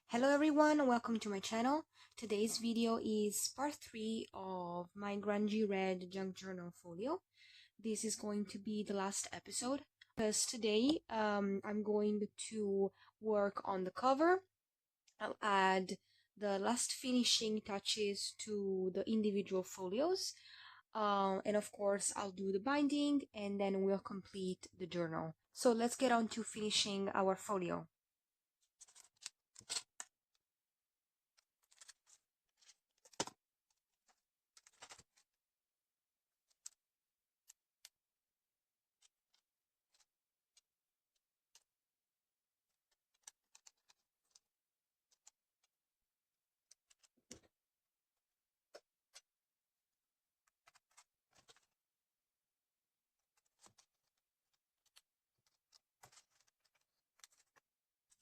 Hello everyone, welcome to my channel. Today's video is part 3 of my Grungy Red Junk Journal Folio. This is going to be the last episode because today I'm going to work on the cover. I'll add the last finishing touches to the individual folios. And of course I'll do the binding and then we'll complete the journal. So let's get on to finishing our folio.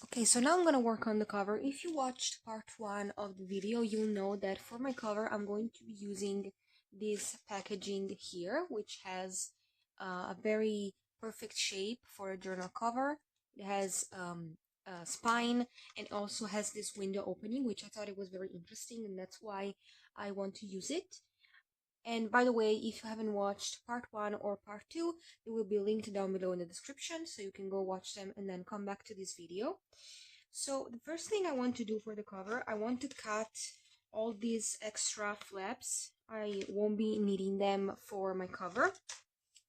Okay, so now I'm going to work on the cover. If you watched part 1 of the video, you'll know that for my cover, I'm going to be using this packaging here, which has a very perfect shape for a journal cover. It has a spine and also has this window opening, which I thought it was very interesting, and that's why I want to use it. And by the way, if you haven't watched part 1 or part 2, they will be linked down below in the description, so you can go watch them and then come back to this video. So the first thing I want to do for the cover, I want to cut all these extra flaps. I won't be needing them for my cover.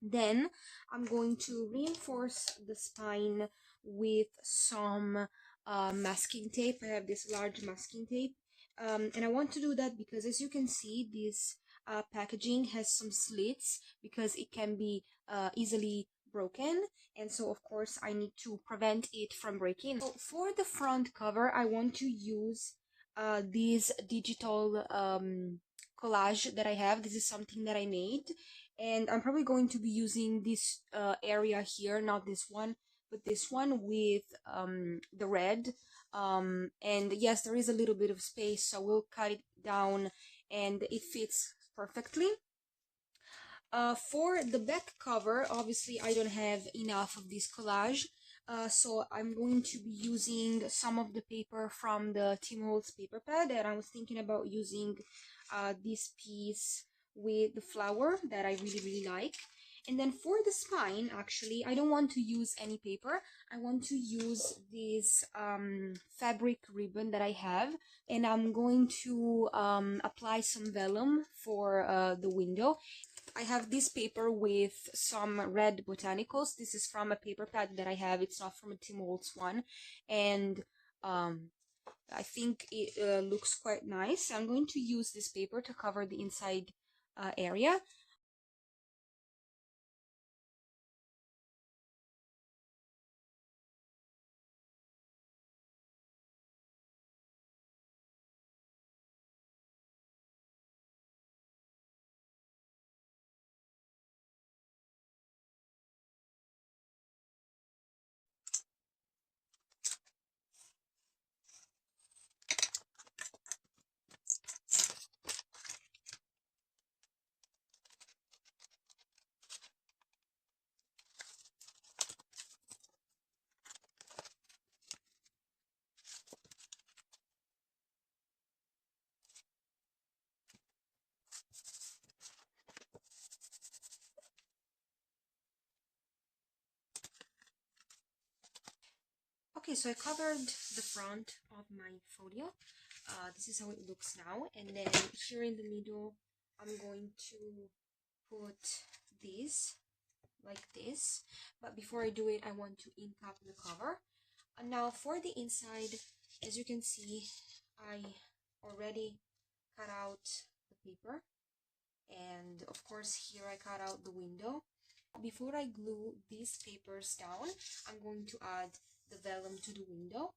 Then I'm going to reinforce the spine with some masking tape. I have this large masking tape. And I want to do that because, as you can see, this packaging has some slits because it can be easily broken, and so of course I need to prevent it from breaking. So for the front cover, I want to use this digital collage that I have. This is something that I made, and I'm probably going to be using this area here, not this one, but this one with the red. And yes, there is a little bit of space, so we'll cut it down and it fits perfectly. For the back cover, obviously I don't have enough of this collage, so I'm going to be using some of the paper from the Tim Holtz paper pad, and I was thinking about using this piece with the flower that I really like. And then for the spine, actually, I don't want to use any paper. I want to use this fabric ribbon that I have, and I'm going to apply some vellum for the window. I have this paper with some red botanicals. This is from a paper pad that I have. It's not from a Tim Holtz one. And I think it looks quite nice. I'm going to use this paper to cover the inside area. Okay, so I covered the front of my folio. This is how it looks now. And then here in the middle, I'm going to put this like this. But before I do it, I want to ink up the cover. And now for the inside, as you can see, I already cut out the paper. And of course, here I cut out the window. Before I glue these papers down, I'm going to add the vellum to the window.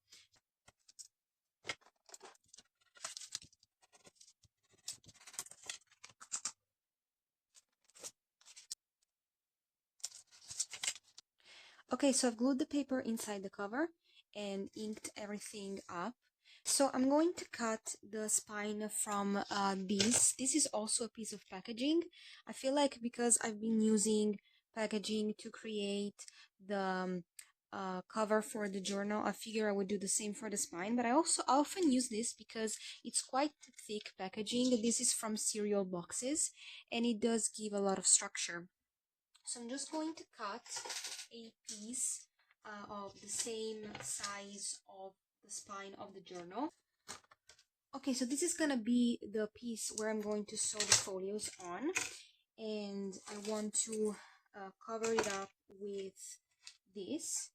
Okay, so I've glued the paper inside the cover and inked everything up. So I'm going to cut the spine from this. This is also a piece of packaging. I feel like because I've been using packaging to create the cover for the journal, I figure I would do the same for the spine, but I also often use this because it's quite thick packaging. This is from cereal boxes and it does give a lot of structure. So I'm just going to cut a piece of the same size of the spine of the journal. Okay, so this is gonna be the piece where I'm going to sew the folios on, and I want to cover it up with this.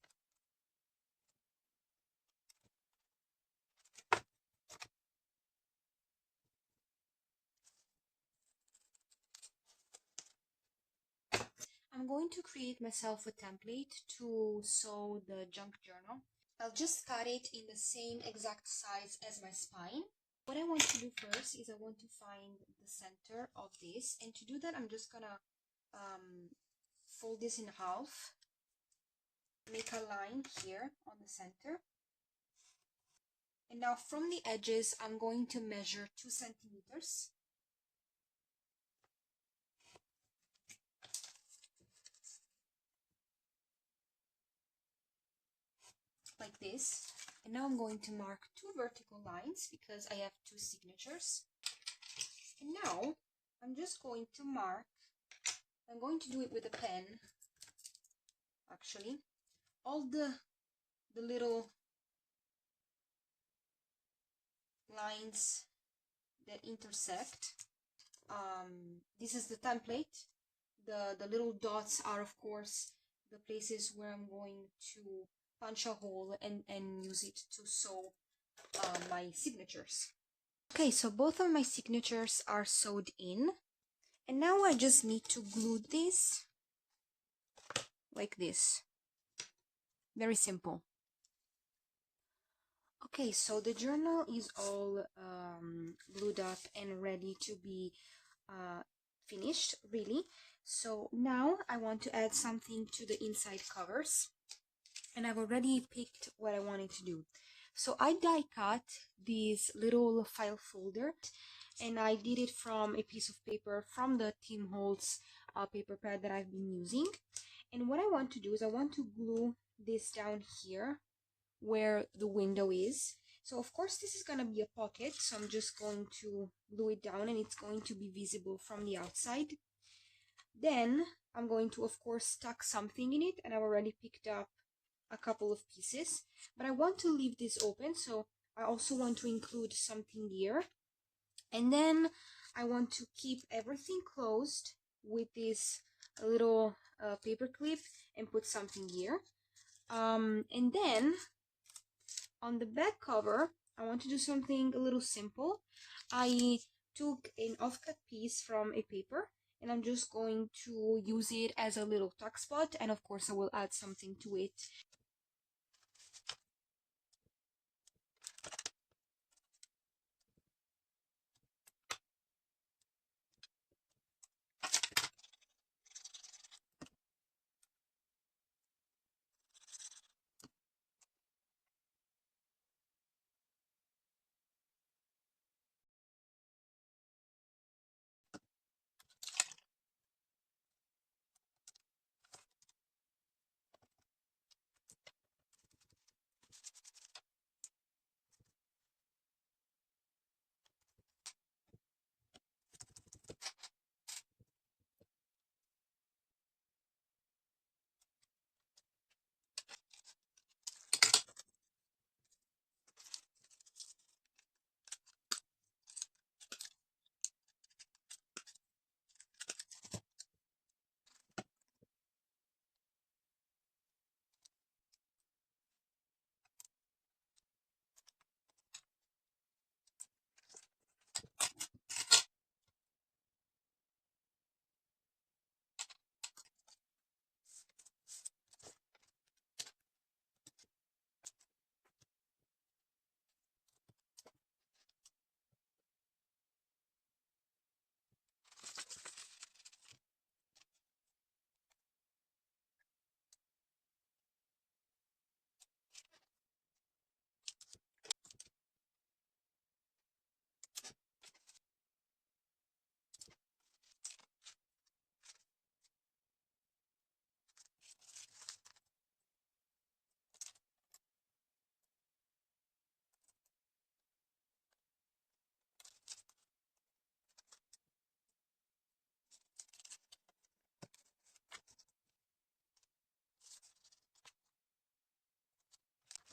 I'm going to create myself a template to sew the junk journal. I'll just cut it in the same exact size as my spine. What I want to do first is I want to find the center of this, and to do that I'm just gonna fold this in half, make a line here on the center, and now from the edges I'm going to measure 2 centimeters. Like this. And now I'm going to mark 2 vertical lines because I have 2 signatures. And now I'm just going to mark, I'm going to do it with a pen actually, all the little lines that intersect. This is the template. The little dots are of course the places where I'm going to punch a hole and use it to sew my signatures. Okay, so both of my signatures are sewed in, and now I just need to glue this like this. Very simple. Okay, so the journal is all glued up and ready to be finished, really. So now I want to add something to the inside covers, and I've already picked what I wanted to do. So I die cut this little file folder, and I did it from a piece of paper from the Tim Holtz paper pad that I've been using. And what I want to do is I want to glue this down here where the window is. So of course this is going to be a pocket, so I'm just going to glue it down and it's going to be visible from the outside. Then I'm going to of course tuck something in it, and I've already picked up a couple of pieces, but I want to leave this open, so I also want to include something here. And then I want to keep everything closed with this little paper clip and put something here. And then on the back cover, I want to do something a little simple. I took an offcut piece from a paper and I'm just going to use it as a little tuck spot, and of course I will add something to it.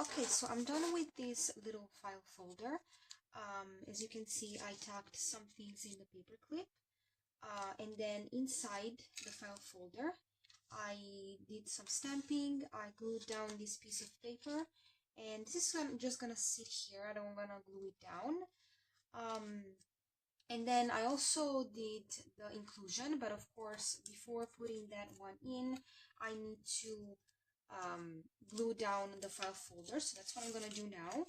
Okay, so I'm done with this little file folder. As you can see, I tucked some things in the paper clip. And then inside the file folder, I did some stamping. I glued down this piece of paper, and this is just gonna sit here. I don't wanna glue it down. And then I also did the inclusion, but of course, before putting that one in, I need to glue down the file folder. So that's what I'm gonna do now.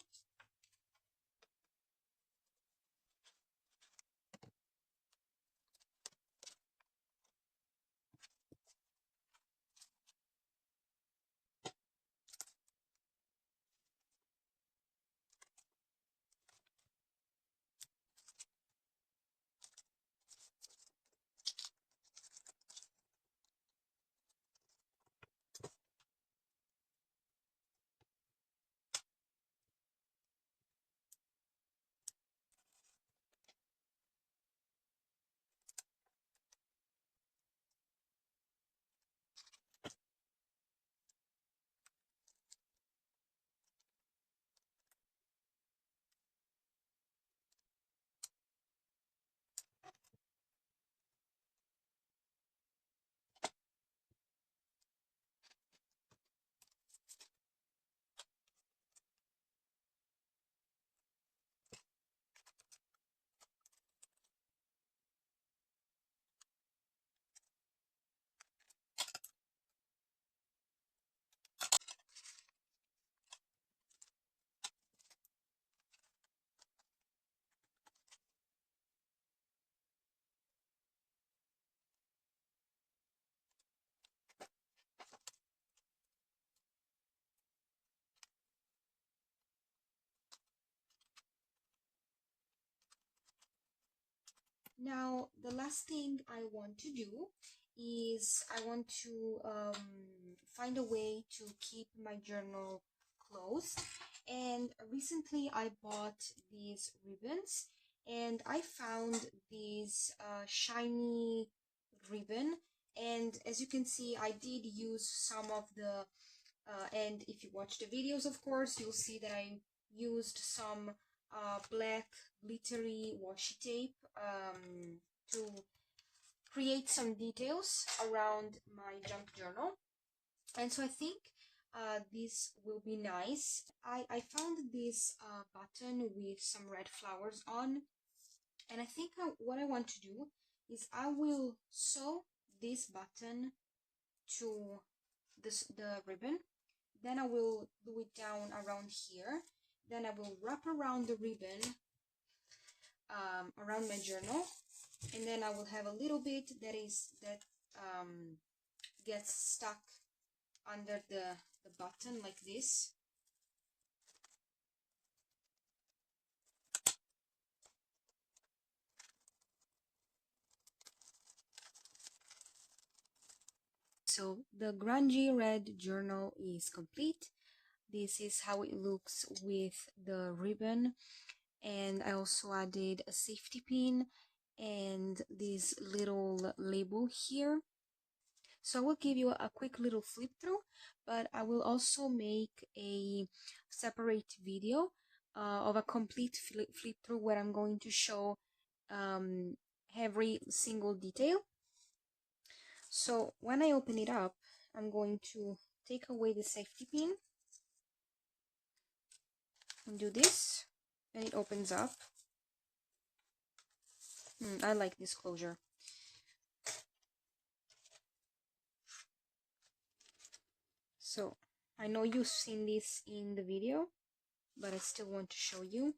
Now, the last thing I want to do is I want to find a way to keep my journal closed. And recently I bought these ribbons, and I found these shiny ribbon. And as you can see, I did use some of the, and if you watch the videos, of course, you'll see that I used some black glittery washi tape to create some details around my junk journal. And so I think this will be nice. I found this button with some red flowers on, and I think what I want to do is I will sew this button to the ribbon. Then I will glue it down around here. Then I will wrap around the ribbon around my journal, and then I will have a little bit that gets stuck under the button like this. So the Grungy Red journal is complete. This is how it looks with the ribbon, and I also added a safety pin and this little label here. So I will give you a quick little flip through, but I will also make a separate video of a complete flip through where I'm going to show every single detail. So when I open it up, I'm going to take away the safety pin and do this, and it opens up. I like this closure. So I know you've seen this in the video, but I still want to show you.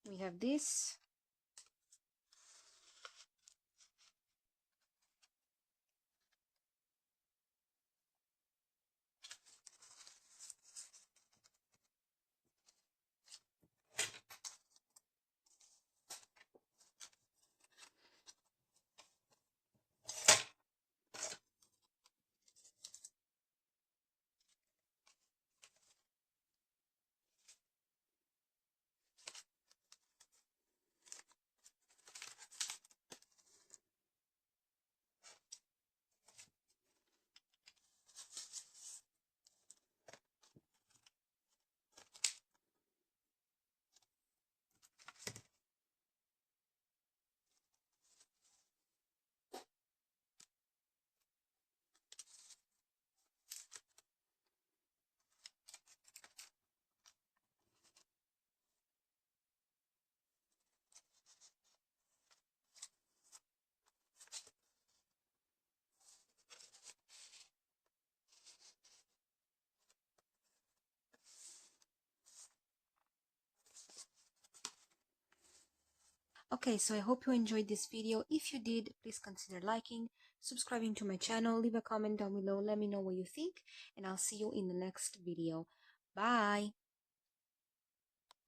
We have this. Okay, so I hope you enjoyed this video. If you did, please consider liking, subscribing to my channel, leave a comment down below, let me know what you think, and I'll see you in the next video. Bye!